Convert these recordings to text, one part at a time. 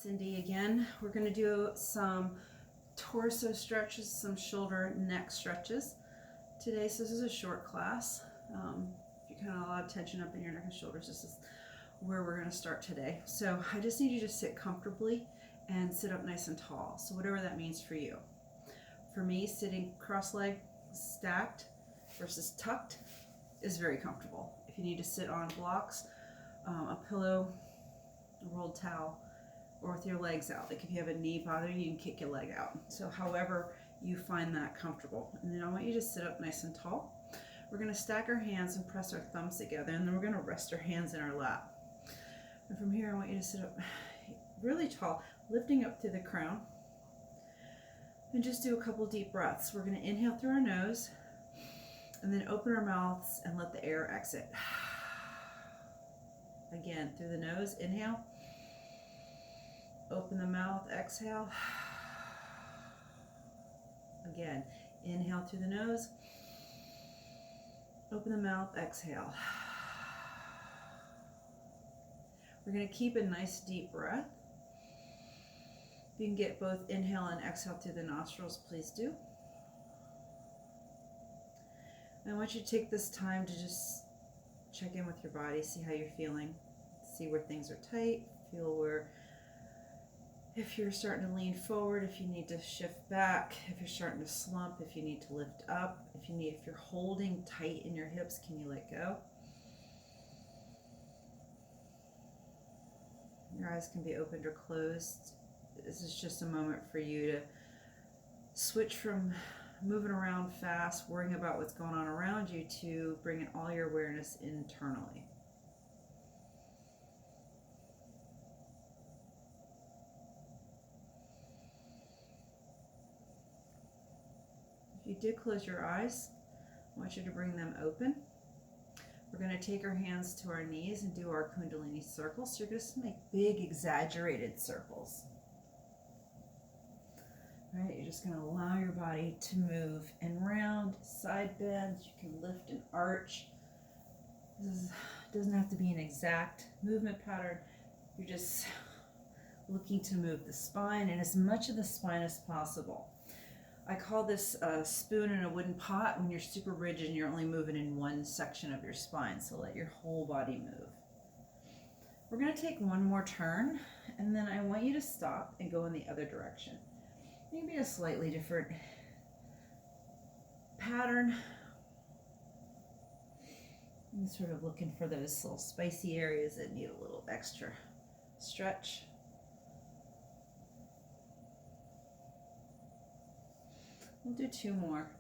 Cindy again. We're going to do some torso stretches, some shoulder neck stretches today. So this is a short class. If you kind of have a lot of tension up in your neck and shoulders, this is where we're going to start today. So I just need you to sit comfortably and sit up nice and tall. So whatever that means for you. For me, sitting cross-legged, stacked versus tucked is very comfortable. If you need to sit on blocks, a pillow, a rolled towel, or with your legs out. Like if you have a knee bother you can kick your leg out. So however you find that comfortable. And then I want you to sit up nice and tall. We're going to stack our hands and press our thumbs together, and then we're going to rest our hands in our lap. And from here I want you to sit up really tall, lifting up through the crown. And just do a couple deep breaths. We're going to inhale through our nose and then open our mouths and let the air exit. Again, through the nose, inhale. Open the mouth, exhale. Again, inhale through the nose. Open the mouth, exhale. We're going to keep a nice deep breath. If you can get both inhale and exhale through the nostrils, please do. I want you to take this time to just check in with your body, see how you're feeling, see where things are tight, feel where, if you're starting to lean forward, if you need to shift back, if you're starting to slump, if you need to lift up, if you're holding tight in your hips, can you let go? Your eyes can be opened or closed. This is just a moment for you to switch from moving around fast, worrying about what's going on around you, to bringing all your awareness internally. If you did close your eyes, I want you to bring them open. We're going to take our hands to our knees and do our Kundalini circles. So you're just going to make big, exaggerated circles. All right, you're just going to allow your body to move and round, side bends. You can lift and arch. This doesn't have to be an exact movement pattern. You're just looking to move the spine and as much of the spine as possible. I call this a spoon in a wooden pot when you're super rigid and you're only moving in one section of your spine. So let your whole body move. We're going to take one more turn, and then I want you to stop and go in the other direction. Maybe a slightly different pattern. I'm sort of looking for those little spicy areas that need a little extra stretch. We'll do two more.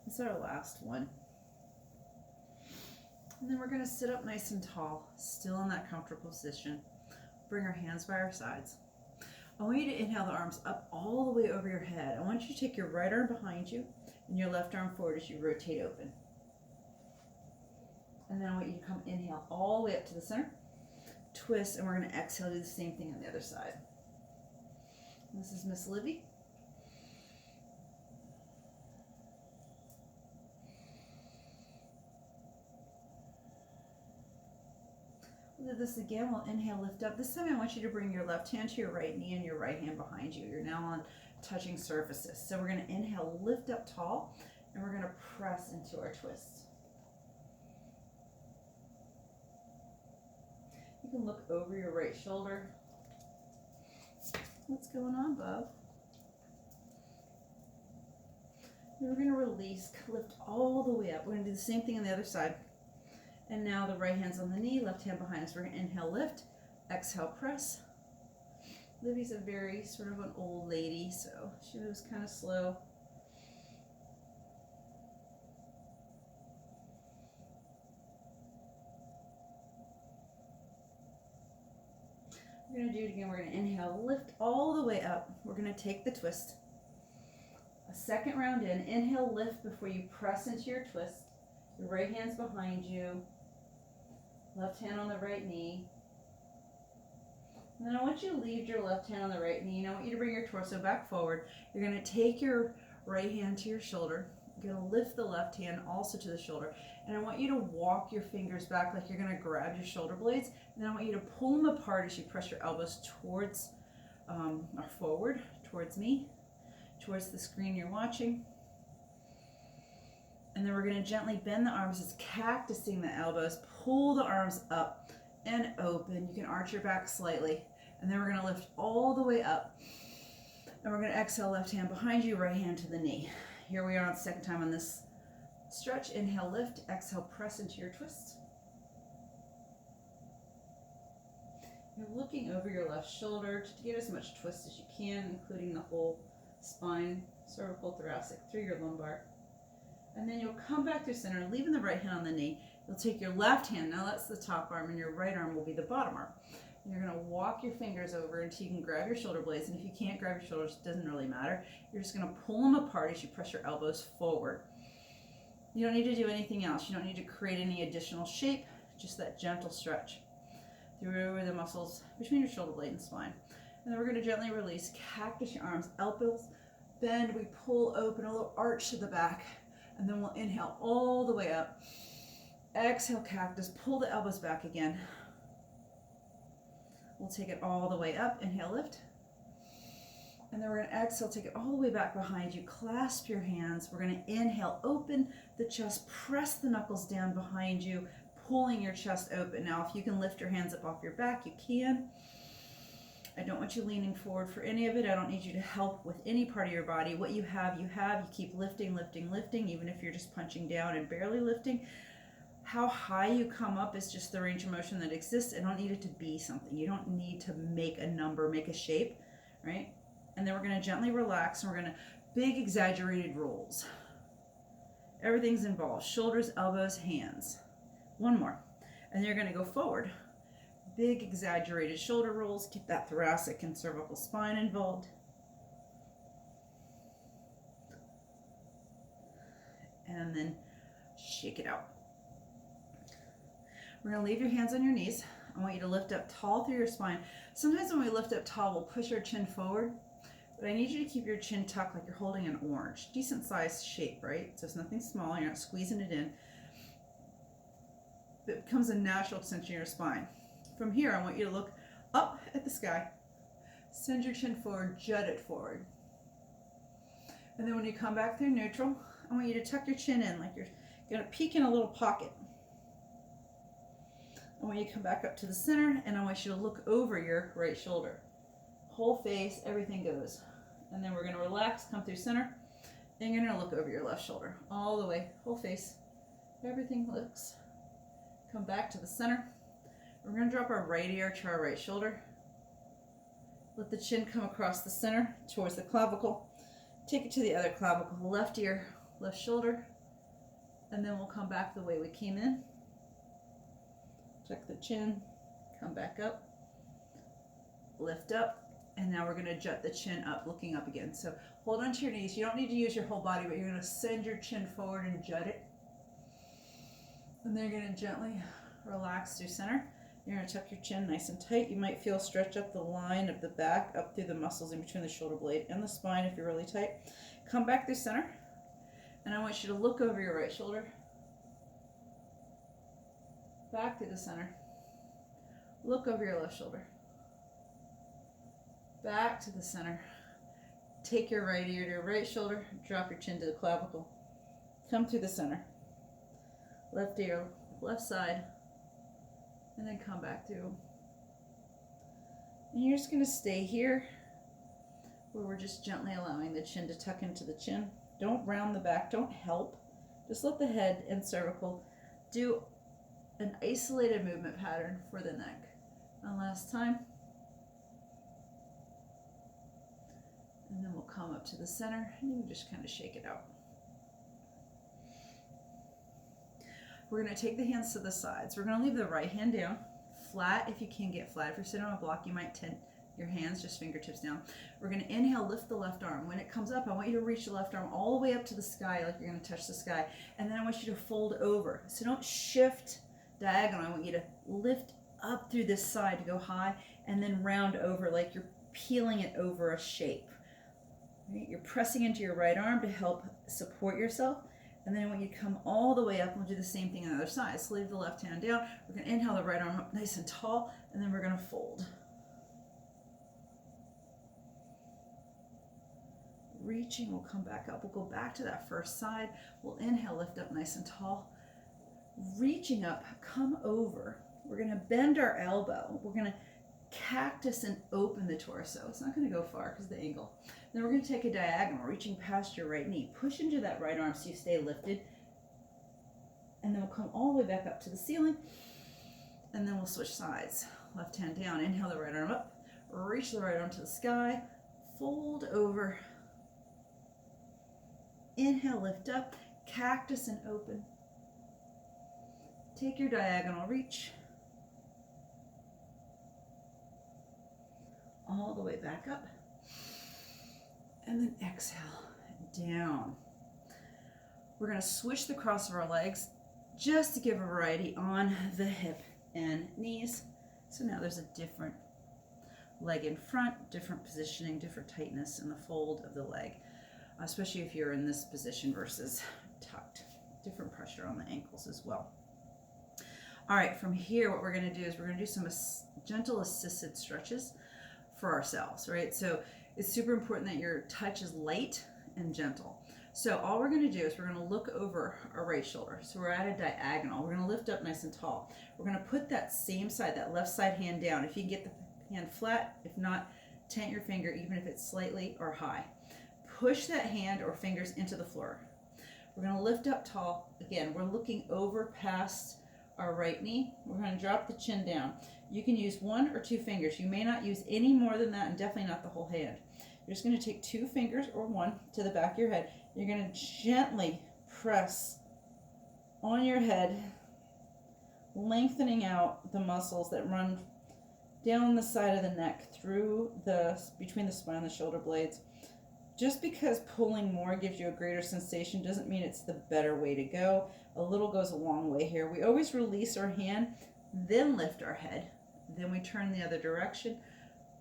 This is our last one. And then we're going to sit up nice and tall, still in that comfortable position. Bring our hands by our sides. I want you to inhale the arms up all the way over your head. I want you to take your right arm behind you and your left arm forward as you rotate open. And then I want you to come inhale all the way up to the center. Twist, and we're going to exhale, do the same thing on the other side. This is Miss Livy. We'll do this again. We'll inhale, lift up. This time I want you to bring your left hand to your right knee and your right hand behind you. You're now on touching surfaces. So we're going to inhale, lift up tall, and we're going to press into our twist. You can look over your right shoulder. What's going on, bub? Then we're going to release, lift all the way up. We're going to do the same thing on the other side. And now the right hand's on the knee, left hand behind us. We're going to inhale, lift, exhale, press. Livy's a very sort of an old lady, so she moves kind of slow. We're going to do it again. We're going to inhale, lift all the way up. We're going to take the twist. A second round in. Inhale, lift before you press into your twist. Your right hand's behind you. Left hand on the right knee. And then I want you to leave your left hand on the right knee. And I want you to bring your torso back forward. You're going to take your right hand to your shoulder You're going to lift the left hand also to the shoulder. And I want you to walk your fingers back like you're going to grab your shoulder blades. And then I want you to pull them apart as you press your elbows towards or forward, towards me, towards the screen you're watching. And then we're going to gently bend the arms as cactusing the elbows. Pull the arms up and open. You can arch your back slightly. And then we're going to lift all the way up. And we're going to exhale, left hand behind you, right hand to the knee. Here we are on the second time on this stretch. Inhale, lift. Exhale, press into your twist. You're looking over your left shoulder to get as much twist as you can, including the whole spine, cervical, thoracic, through your lumbar. And then you'll come back to center, leaving the right hand on the knee. You'll take your left hand, now that's the top arm, and your right arm will be the bottom arm. And you're going to walk your fingers over until you can grab your shoulder blades. And if you can't grab your shoulders, it doesn't really matter. You're just going to pull them apart as you press your elbows forward. You don't need to do anything else. You don't need to create any additional shape, just that gentle stretch through the muscles between your shoulder blade and spine. And then we're going to gently release. Cactus your arms, elbows bend. We pull open, a little arch to the back. And then we'll inhale all the way up. Exhale, cactus. Pull the elbows back again. We'll take it all the way up. Inhale, lift. And then we're going to exhale, take it all the way back behind you. Clasp your hands. We're going to inhale, open the chest, press the knuckles down behind you, pulling your chest open. Now, if you can lift your hands up off your back, you can. I don't want you leaning forward for any of it. I don't need you to help with any part of your body. What you have, you have. You keep lifting, lifting, lifting, even if you're just punching down and barely lifting. How high you come up is just the range of motion that exists. I don't need it to be something. You don't need to make a number, make a shape, right? And then we're going to gently relax, and we're going to big exaggerated rolls. Everything's involved. Shoulders, elbows, hands. One more. And you're going to go forward. Big exaggerated shoulder rolls. Get that thoracic and cervical spine involved. And then shake it out. We're going to leave your hands on your knees. I want you to lift up tall through your spine. Sometimes when we lift up tall, we'll push our chin forward. But I need you to keep your chin tucked like you're holding an orange. Decent sized shape, right? So it's nothing small. You're not squeezing it in. It becomes a natural extension of your spine. From here, I want you to look up at the sky. Send your chin forward, jut it forward. And then when you come back through neutral, I want you to tuck your chin in like you're going to peek in a little pocket. I want you to come back up to the center, and I want you to look over your right shoulder. Whole face, everything goes. And then we're going to relax, come through center, and you're going to look over your left shoulder. All the way, whole face, everything looks. Come back to the center. We're going to drop our right ear to our right shoulder. Let the chin come across the center towards the clavicle. Take it to the other clavicle, left ear, left shoulder. And then we'll come back the way we came in. Tuck the chin, come back up, lift up, and now we're going to jut the chin up, looking up again. So hold on to your knees. You don't need to use your whole body, but you're going to send your chin forward and jut it. And then you're going to gently relax through center. You're going to tuck your chin nice and tight. You might feel stretch up the line of the back, up through the muscles in between the shoulder blade and the spine if you're really tight. Come back through center. And I want you to look over your right shoulder. Back to the center. Look over your left shoulder. Back to the center. Take your right ear to your right shoulder. Drop your chin to the clavicle. Come through the center. Left ear, left side. And then come back through. And you're just going to stay here where we're just gently allowing the chin to tuck into the chin. Don't round the back. Don't help. Just let the head and cervical do an isolated movement pattern for the neck. One last time. And then we'll come up to the center and you can just kind of shake it out. We're going to take the hands to the sides. We're going to leave the right hand down, flat if you can get flat. If you're sitting on a block, you might tend your hands just fingertips down. We're going to inhale, lift the left arm. When it comes up, I want you to reach the left arm all the way up to the sky like you're going to touch the sky. And then I want you to fold over. So don't shift diagonal. I want you to lift up through this side to go high and then round over like you're peeling it over a shape. Right? You're pressing into your right arm to help support yourself. And then I want you to come all the way up, and we'll do the same thing on the other side. So leave the left hand down. We're going to inhale the right arm up nice and tall, and then we're going to fold. Reaching, we'll come back up. We'll go back to that first side. We'll inhale, lift up nice and tall. Reaching up, come over. We're going to bend our elbow. We're going to cactus and open the torso. It's not going to go far because of the angle. Then we're going to take a diagonal, reaching past your right knee. Push into that right arm so you stay lifted. And then we'll come all the way back up to the ceiling. And then we'll switch sides. Left hand down, inhale the right arm up. Reach the right arm to the sky. Fold over. Inhale, lift up. Cactus and open. Take your diagonal reach. All the way back up. And then exhale, down. We're going to switch the cross of our legs just to give a variety on the hip and knees. So now there's a different leg in front, different positioning, different tightness in the fold of the leg, especially if you're in this position versus tucked. Different pressure on the ankles as well. All right, from here, what we're going to do is we're going to do some gentle assisted stretches for ourselves, right? So it's super important that your touch is light and gentle. So all we're going to do is we're going to look over our right shoulder. So we're at a diagonal. We're going to lift up nice and tall. We're going to put that same side, that left side hand down. If you can get the hand flat, if not, tent your finger, even if it's slightly or high. Push that hand or fingers into the floor. We're going to lift up tall. Again, we're looking over past our right knee. We're going to drop the chin down. You can use 1 or 2 fingers. You may not use any more than that, and definitely not the whole hand. You're just going to take 2 fingers or 1 to the back of your head. You're going to gently press on your head, lengthening out the muscles that run down the side of the neck through between the spine and the shoulder blades. Just because pulling more gives you a greater sensation doesn't mean it's the better way to go. A little goes a long way here. We always release our hand, then lift our head. Then we turn the other direction,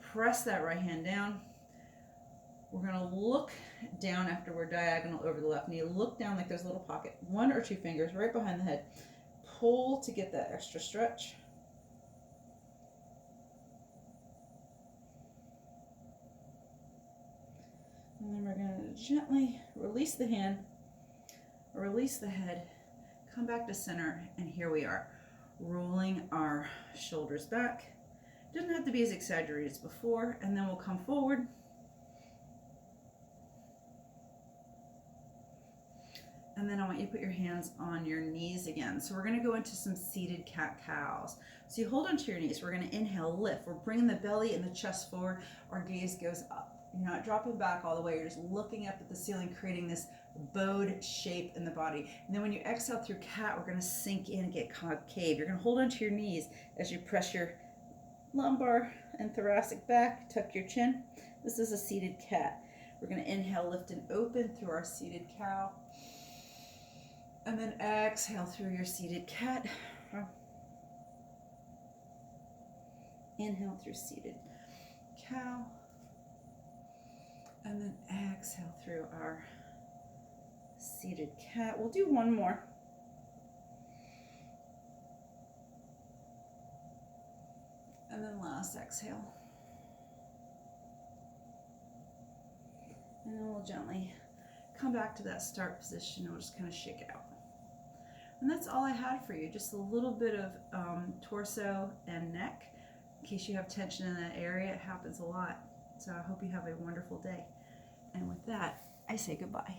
press that right hand down. We're going to look down after we're diagonal over the left knee. Look down like there's a little pocket. 1 or 2 fingers right behind the head. Pull to get that extra stretch. And then we're going to gently release the hand, release the head, come back to center, and here we are, rolling our shoulders back. Doesn't have to be as exaggerated as before, and then we'll come forward. And then I want you to put your hands on your knees again. So we're going to go into some seated cat-cows. So you hold onto your knees. We're going to inhale, lift. We're bringing the belly and the chest forward. Our gaze goes up. You're not dropping back all the way. You're just looking up at the ceiling, creating this bowed shape in the body. And then when you exhale through cat, we're going to sink in and get concave. You're going to hold onto your knees as you press your lumbar and thoracic back. Tuck your chin. This is a seated cat. We're going to inhale, lift, and open through our seated cow. And then exhale through your seated cat. Inhale through seated cow. And then exhale through our seated cat. We'll do one more. And then last exhale. And then we'll gently come back to that start position and we'll just kind of shake it out. And that's all I had for you, just a little bit of torso and neck. In case you have tension in that area, it happens a lot. So I hope you have a wonderful day. And with that, I say goodbye.